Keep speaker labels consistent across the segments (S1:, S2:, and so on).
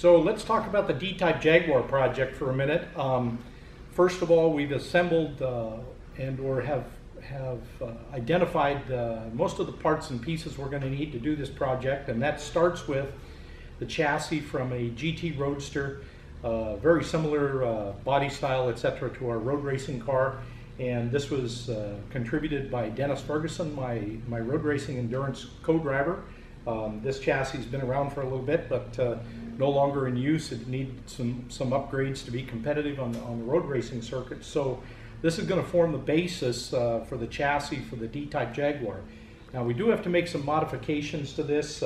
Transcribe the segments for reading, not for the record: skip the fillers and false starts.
S1: So let's talk about the D-Type Jaguar project for a minute. First of all, we've assembled and/or have identified most of the parts and pieces we're going to need to do this project, and that starts with the chassis from a GT Roadster, very similar body style, etc., to our road racing car. And this was contributed by Dennis Ferguson, my road racing endurance co-driver. This chassis has been around for a little bit, but no longer in use. It needs some upgrades to be competitive on the road racing circuit. So this is going to form the basis for the chassis for the D-Type Jaguar. Now we do have to make some modifications to this.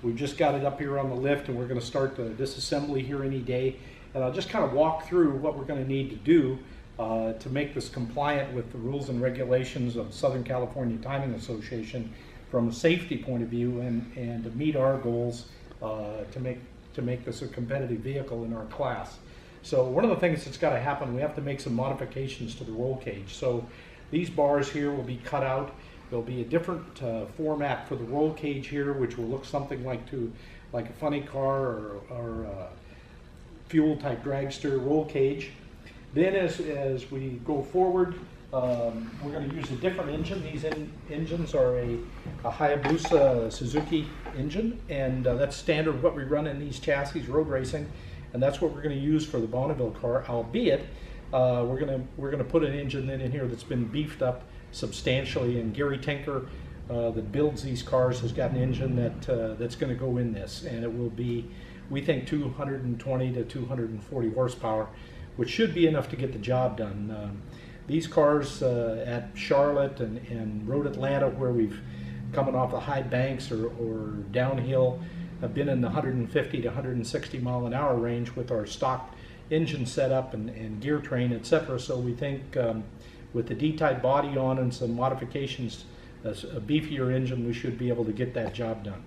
S1: We've just got it up here on the lift, and we're going to start the disassembly here any day. And I'll just kind of walk through what we're going to need to do to make this compliant with the rules and regulations of Southern California Timing Association from a safety point of view, and to meet our goals to make this a competitive vehicle in our class. So one of the things that's got to happen, we have to make some modifications to the roll cage. So these bars here will be cut out. There'll be a different format for the roll cage here, which will look something like a funny car or a fuel type dragster roll cage. Then as we go forward, we're going to use a different engine. These engines are a Hayabusa Suzuki engine, and that's standard what we run in these chassis road racing, and that's what we're going to use for the Bonneville car. Albeit we're going to put an engine in here that's been beefed up substantially, and Gary Tinker that builds these cars has got an engine that's going to go in this, and it will be, we think, 220 to 240 horsepower, which should be enough to get the job done. These cars at Charlotte and Road Atlanta, where we've coming off the high banks or downhill, have been in the 150 to 160 mile an hour range with our stock engine setup and gear train, etc. So we think with the D-Type body on and some modifications, a beefier engine, we should be able to get that job done.